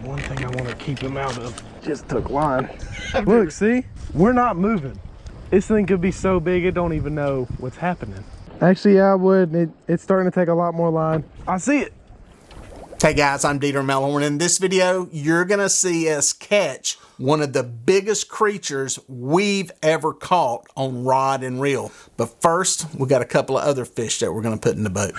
one thing I want to keep him out of. Just took line. Look, see? We're not moving. This thing could be so big it don't even know what's happening. Actually, yeah, I would. It's starting to take a lot more line. I see it. Hey guys, I'm Dieter Melhorn. In this video, you're gonna see us catch one of the biggest creatures we've ever caught on rod and reel. But first, we got a couple of other fish that we're gonna put in the boat.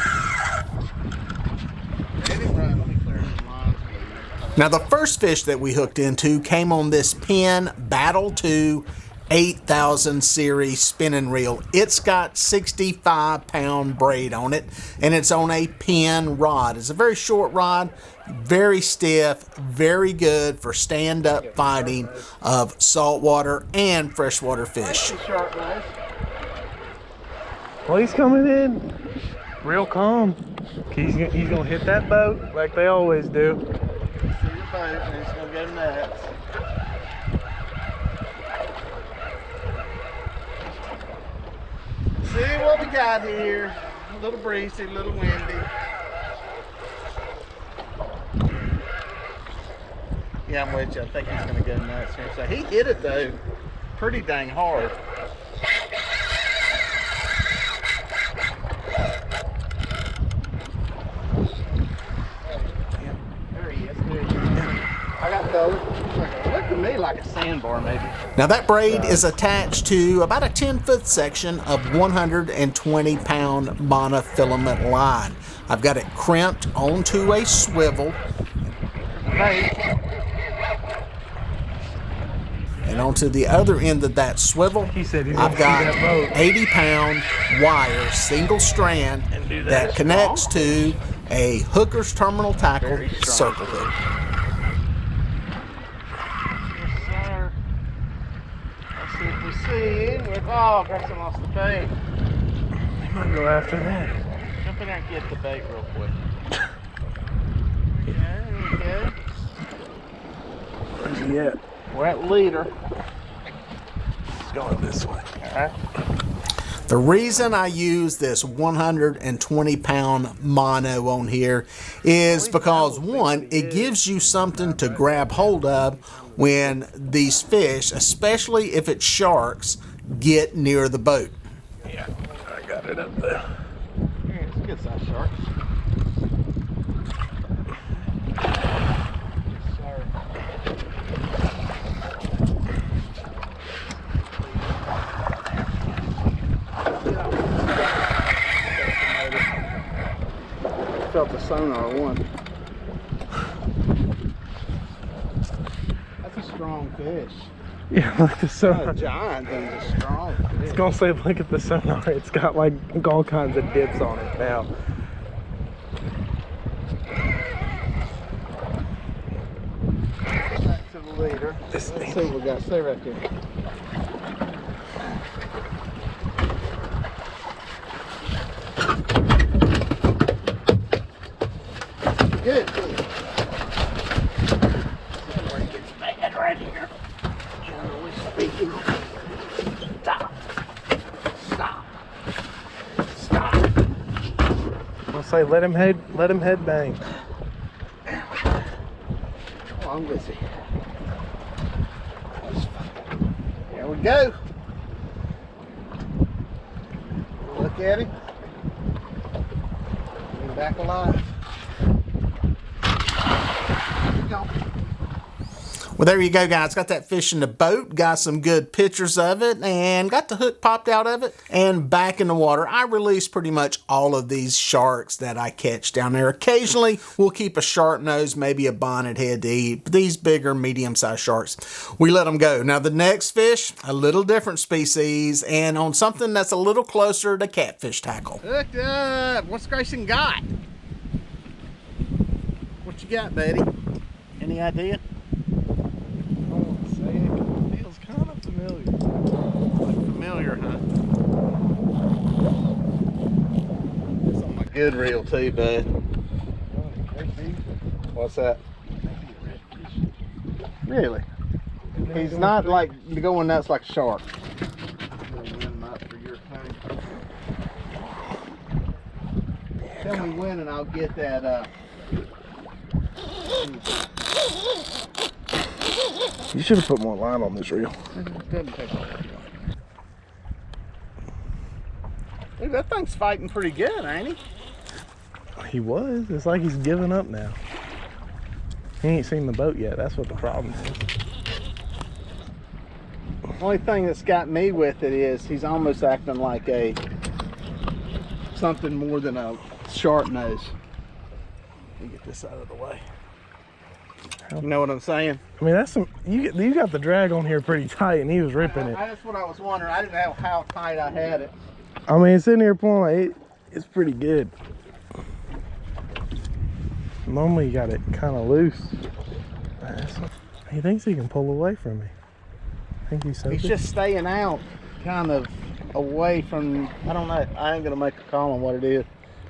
Now the first fish that we hooked into came on this Penn Battle 2 8000 series spinning reel. It's got 65-pound braid on it, and it's on a Penn rod. It's a very short rod, very stiff, very good for stand-up fighting of saltwater and freshwater fish. Well, he's coming in real calm. He's gonna hit that boat like they always do. See the boat, and he's gonna go nuts. See what we got here. A little breezy, a little windy. Yeah, I'm with you. I think he's gonna go nuts here. So he hit it though, pretty dang hard. There he is. There he is. I got those. Look to me like a sandbar, maybe. Now that braid is attached to about a 10-foot section of 120-pound monofilament line. I've got it crimped onto a swivel. And onto the other end of that swivel, I've got 80-pound wire, single strand, that connects to a hooker's terminal tackle circle hook. Oh, Grayson lost the bait. I'm gonna go after that. Jump in there and get the bait real quick. There we go. Where's he at? We're at leader. He's going this way. Alright. The reason I use this 120-pound mono on here is because, one, it gives you something to grab hold of when these fish, especially if it's sharks, get near the boat. Yeah, I got it up there. Yeah, it's a good size shark. Felt the sonar one. That's a strong fish. Yeah, look at the sonar. A giant thing's a strong fish. It's gonna say, look at the sonar. It's got like all kinds of dips on it now. Back to the leader. Let's see what we got. Stay right there. Good. Somewhere gets bad right here. Generally speaking. Stop. Stop. Stop. I'll say, let him head bang. Oh, I'm with you. Here we go. Look at him. He's back alive. Well, there you go, guys. Got that fish in the boat, got some good pictures of it, and got the hook popped out of it and back in the water. I release pretty much all of these sharks that I catch down there. Occasionally, we'll keep a sharp nose, maybe a bonnet head to eat. But these bigger, medium-sized sharks, we let them go. Now, the next fish, a little different species, and on something that's a little closer to catfish tackle. Hooked up. What's Grayson got? What you got, buddy? Any idea? Feels kind of familiar. Familiar, huh? It's on my good reel too, bud. What's that? Really? He's not like going nuts like a shark. Tell me when and I'll get that You should have put more line on this reel. It doesn't take long. Dude, that thing's fighting pretty good, ain't he? He was. It's like he's giving up now. He ain't seen the boat yet. That's what the problem is. The only thing that's got me with it is he's almost acting like something more than a sharp nose. Let me get this out of the way. You know what I'm saying? I mean, that's some. You got the drag on here pretty tight, and he was ripping it. That's what I was wondering. I didn't know how tight I had it. I mean, it's in here pulling like it's pretty good. Normally, you got it kind of loose. He thinks he can pull away from me. I think he's so. He's just staying out, kind of away from. I don't know. I ain't gonna make a call on what it is.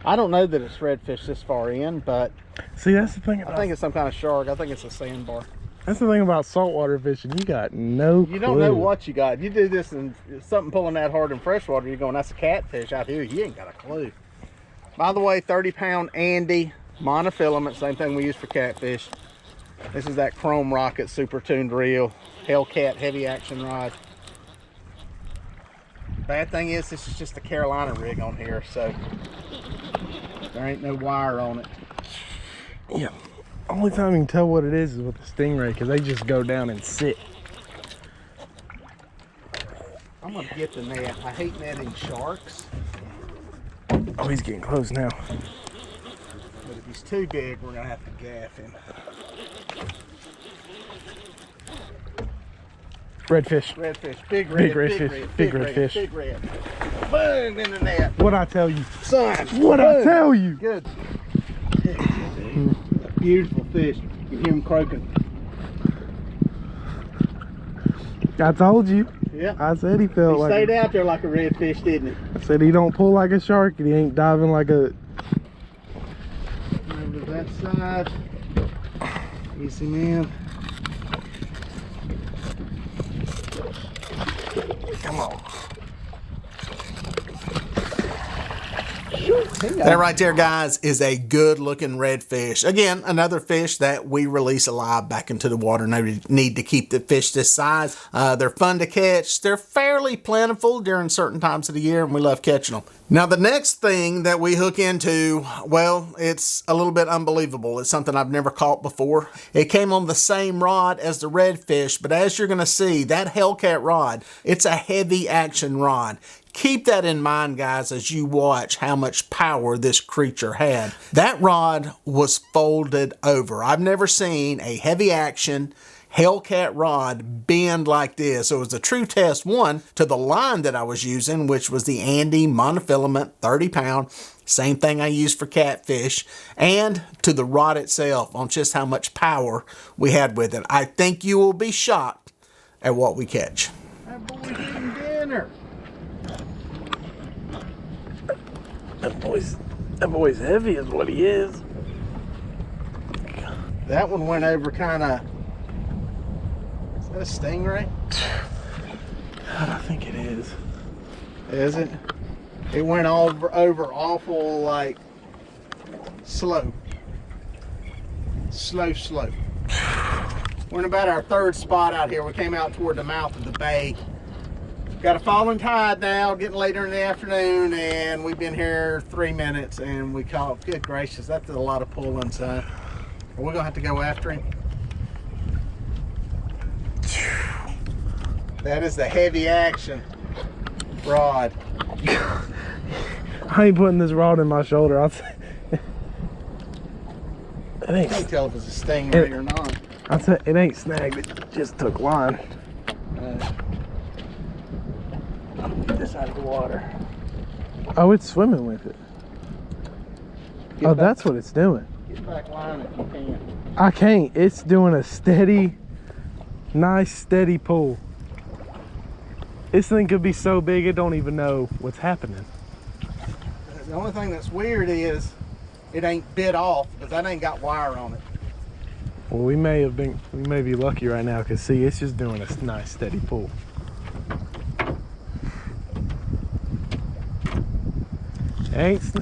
I don't know that it's redfish this far in, but see, that's the thing. I think it's some kind of shark. I think it's a sandbar. That's the thing about saltwater fishing. You got no clue. You don't know what you got. If you do this and something pulling that hard in freshwater, you're going, that's a catfish out here. You ain't got a clue. By the way, 30-pound Andy monofilament, same thing we use for catfish. This is that Chrome Rocket super tuned reel, Hellcat heavy action rod. Bad thing is this is just a Carolina rig on here, so there ain't no wire on it. Yeah. Only time you can tell what it is with the stingray, because they just go down and sit. I'm gonna get the net. I hate netting sharks. Oh, he's getting close now. But if he's too big, we're gonna have to gaff him. Redfish. Redfish. Big red. Big redfish. Big red. Boom, in the net. What'd I tell you? Son. What'd I tell you? Good. Beautiful fish. You hear him croaking. I told you. Yeah. I said he felt like. He stayed out there like a redfish, didn't he? I said he don't pull like a shark and he ain't diving like a. Over to that side. Easy, man. Come on. That right there, guys, is a good looking redfish. Again, another fish that we release alive back into the water. No need to keep the fish this size. They're fun to catch. They're fairly plentiful during certain times of the year, and we love catching them. Now, the next thing that we hook into, well, it's a little bit unbelievable. It's something I've never caught before. It came on the same rod as the redfish, but as you're going to see, that Hellcat rod, it's a heavy action rod. Keep that in mind, guys, as you watch how much power this creature had. That rod was folded over. I've never seen a heavy action Hellcat rod bend like this. So it was a true test, one, to the line that I was using, which was the Andy monofilament 30-pound. Same thing I use for catfish, and to the rod itself on just how much power we had with it. I think you will be shocked at what we catch. That boy's eating dinner. That boy's heavy is what he is. That one went over kind of. Is that a stingray? God, I think it is. Is it? It went over awful like slow. Slow. We're in about our third spot out here. We came out toward the mouth of the bay. Got a falling tide now, getting later in the afternoon, and we've been here 3 minutes and we caught, good gracious, that's a lot of pulling, son. We're gonna have to go after him. That is the heavy action rod. I ain't putting this rod in my shoulder. I can't tell if it's a stingray or not. I'll tell it ain't snagged, it just took line. Get this out of the water. Oh, it's swimming with it. Oh, that's what it's doing. Get back line if you can. I can't. It's doing a steady, nice, steady pull. This thing could be so big it don't even know what's happening. The only thing that's weird is it ain't bit off because that ain't got wire on it. Well, we may be lucky right now because see, it's just doing a nice, steady pull.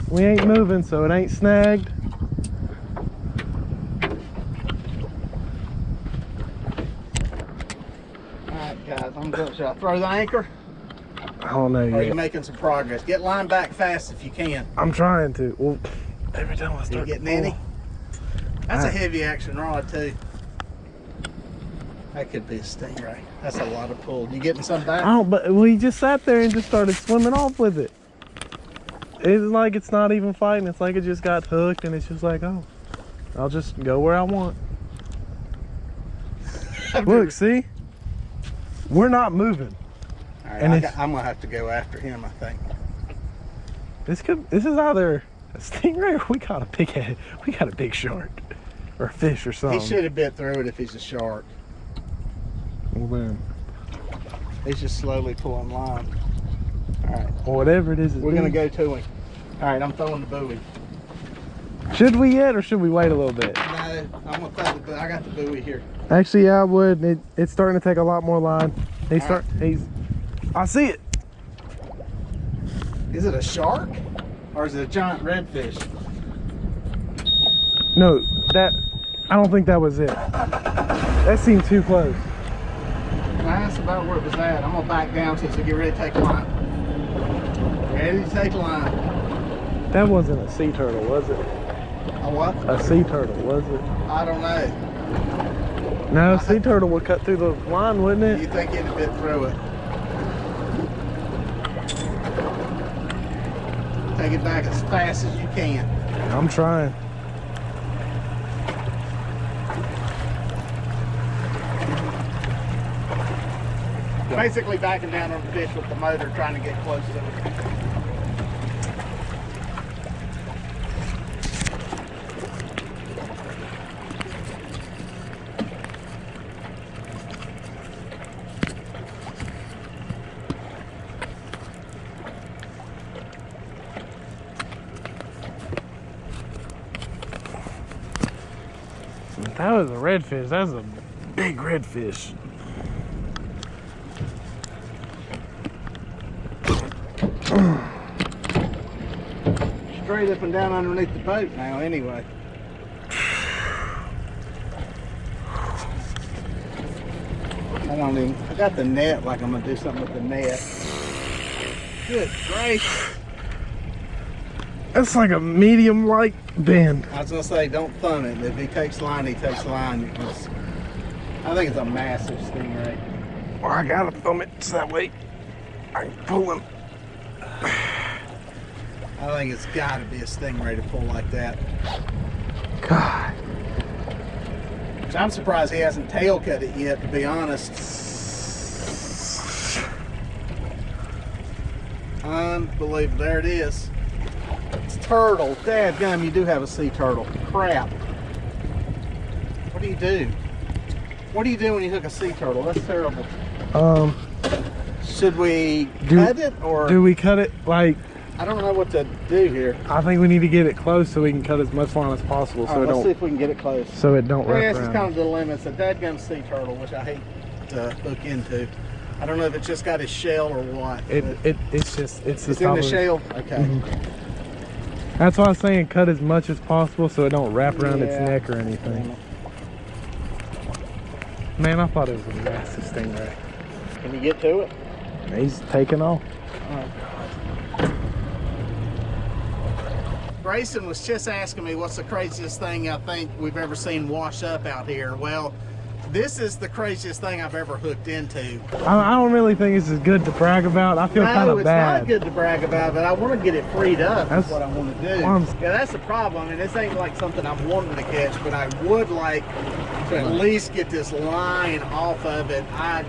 We ain't moving, so it ain't snagged. right, guys, I'm good. Should I throw the anchor? I don't know Or are you yet. making some progress? Get line back fast if you can. I'm trying to. Well, every time I You start getting to pull, any? That's a Alright. heavy action rod too. That could be a stingray. That's a lot of pull. You getting some back? Oh, but we just sat there and just started swimming off with it. It's like it's not even fighting. It's like it just got hooked and it's just like, oh, I'll just go where I want. Look, see? We're not moving. All right, and I'm gonna have to go after him, I think. This is either a stingray or we got a big shark or a fish or something. He should have bit through it if he's a shark. Well then, He's just slowly pulling line. All right, well, whatever it is, we're gonna go to him. All right, I'm throwing the buoy. Should we yet or should we wait a little bit? No, I'm gonna throw the buoy. I got the buoy here. Actually, yeah, I would. It's starting to take a lot more line. I see it. Is it a shark or is it a giant redfish? No, I don't think that was it. That seemed too close. That's about where it was at. I'm gonna back down so get ready to take line. Ready to take line. That wasn't a sea turtle, was it? A what? A sea turtle, was it? I don't know. No, a sea turtle would cut through the line, wouldn't You it? think it'd bit through it? Take it back as fast as you can. I'm trying. Basically backing down on the fish with the motor, trying to get close to it. That was a redfish. That's a big redfish. Straight up and down underneath the boat now, anyway. I got the net like I'm gonna do something with the net. Good gracious. That's like a medium light bend. I was gonna say, don't thumb it. If he takes line, he takes line. I think it's a massive stingray. Well, I gotta thumb it so that way I can pull him. I think it's got to be a stingray to pull like that. God. Which I'm surprised he hasn't tail cut it yet, to be honest. Unbelievable. There it is. It's turtle. Dadgum, you do have a sea turtle. Crap. What do you do? What do you do when you hook a sea turtle? That's terrible. Should we Cut it or do we cut it like? I don't know what to do here. I think we need to get it close so we can cut as much line as possible, so All right, it let's see don't if we can get it close. wrap Yeah, this is around. kind of the limit. It's a dadgum sea turtle, which I hate to hook into. I don't know if it's just got his shell or what. It's the It's in top the of it. shell? Okay. Mm-hmm. That's why I was saying cut as much as possible so it don't wrap around its Yeah. neck or anything. Man, I thought it was a massive stingray. Can you get to it? He's taking off. Grayson was just asking me what's the craziest thing I think we've ever seen wash up out here. Well, this is the craziest thing I've ever hooked into. I don't really think this is good to brag about. I feel kind No, of it's bad. not good to brag about, but I want to get it freed up. That's what I want to do. Well, Yeah, that's the problem, and this ain't like something I'm wanting to catch, but I would like to at least get this line off of it. I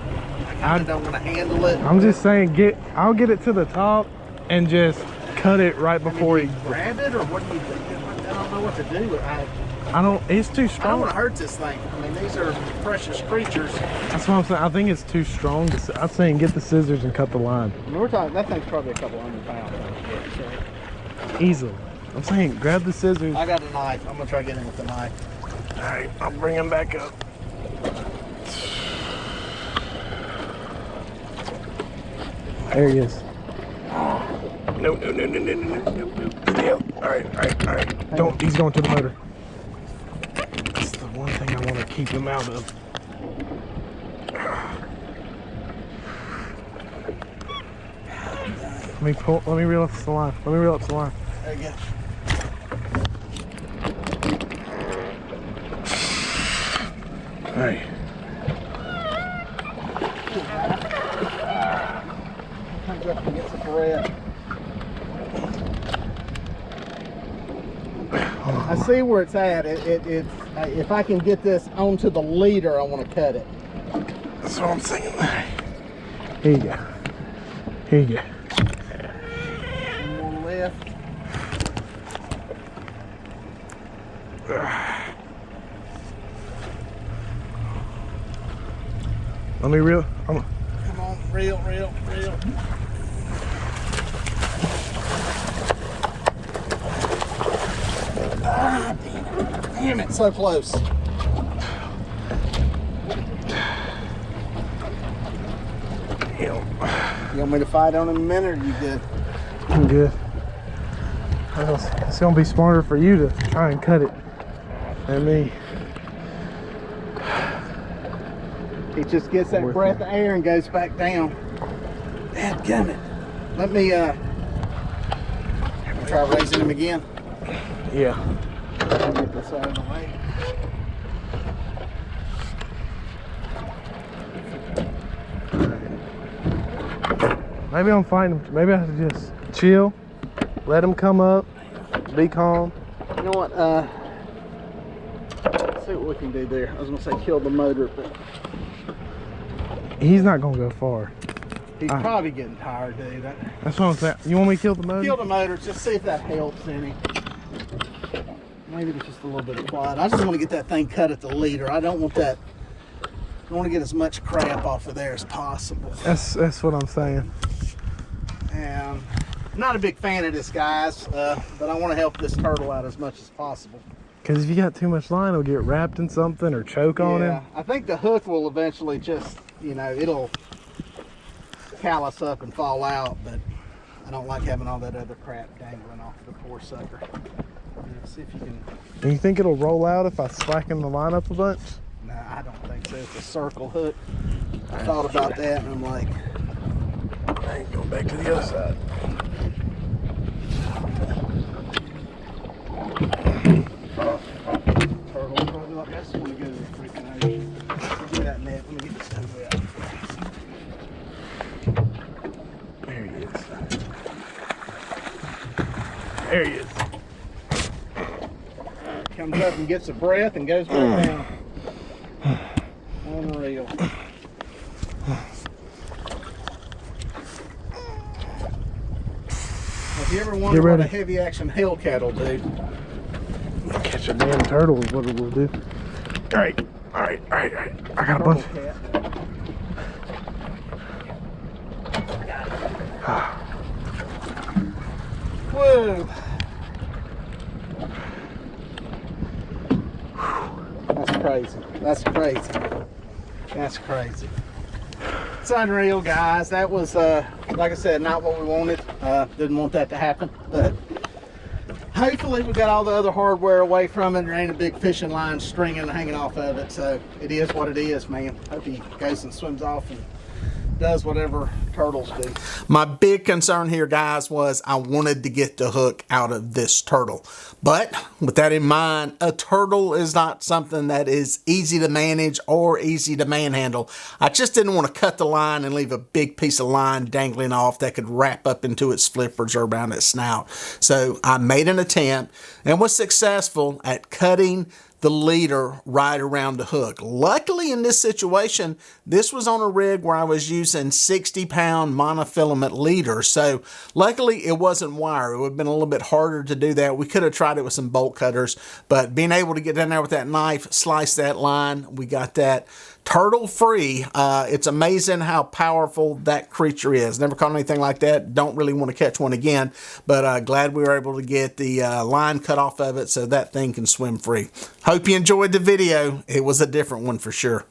kind of don't want to handle it. I'm just saying, I'll get it to the top and just cut it right before he. Grab it, or what do you think? I don't know what to do. It's too I don't strong. want to hurt this thing. I mean, these are precious creatures. That's what I'm saying. I think it's too strong. I'm saying get the scissors and cut the line. I mean, we're talking, that thing's probably a couple £100. So. Easily. I'm saying grab the scissors. I got a knife. I'm going to try getting him with the knife. All right, I'll bring him back up. There he is. No. Still. All right. Don't. He's going to the motor. That's the one thing I want to keep him out of. Let me reel up the line. Let me reel up the line. There you go. Hey. Comes up and gets a breath. I see where it's at. If I can get this onto the leader, I want to cut it. That's what I'm saying. Here you go. Here you go. One more lift. Let me reel. Come on, reel. Ah, damn it, so close. You want me to fight on in a minute, or you good? I'm good. It's gonna be smarter for you to try and cut it than me. He just gets that breath of air and goes back down. Dadgummit. Let me try raising him again. Yeah. Get this out of the way. Maybe I'm fighting him. Maybe I have to just chill, let him come up, be calm. You know what? Let's see what we can do there. I was gonna say kill the motor, but he's not gonna go far. he's probably getting tired, dude. That's what I'm saying. You want me to kill the motor? Kill the motor, just see if that helps any. Maybe it's just a little bit of quiet. I just want to get that thing cut at the leader. I don't want that. I want to get as much crap off of there as possible. That's what I'm saying. And I'm not a big fan of this, guys, but I want to help this turtle out as much as possible. Because if you got too much line, it'll get wrapped in something or choke on him. I think the hook will eventually just, it'll callus up and fall out, but I don't like having all that other crap dangling off the poor sucker. See if you can. Do you think it'll roll out if I slacken the line up a bunch? Nah, I don't think so. It's a circle hook. I thought about that and I'm like, I ain't going back to the other side. turtle probably like, I just want to go to the freaking ocean. Give me that net. Let me get this over out. There he is. There he is. Comes up and gets a breath and goes back down. Unreal. If you ever wonder what a heavy action Hellcat will do, Catch a damn turtle is what it will do. All right. I got a bunch. Whoa. That's crazy. It's unreal, guys. That was, like I said, not what we wanted. Didn't want that to happen, but hopefully we got all the other hardware away from it. There ain't a big fishing line stringing and hanging off of it, so it is what it is, man. Hope he goes and swims off and does whatever turtles do. My big concern here, guys, was I wanted to get the hook out of this turtle. But with that in mind, a turtle is not something that is easy to manage or easy to manhandle. I just didn't want to cut the line and leave a big piece of line dangling off that could wrap up into its flippers or around its snout. So I made an attempt and was successful at cutting the leader right around the hook. Luckily in this situation, this was on a rig where I was using 60-pound monofilament leader. So luckily it wasn't wire. It would have been a little bit harder to do that. We could have tried it with some bolt cutters, but being able to get in there with that knife, slice that line, we got that turtle free. It's amazing how powerful that creature is. Never caught anything like that. Don't really want to catch one again, but glad we were able to get the line cut off of it so that thing can swim free. Hope you enjoyed the video. It was a different one for sure.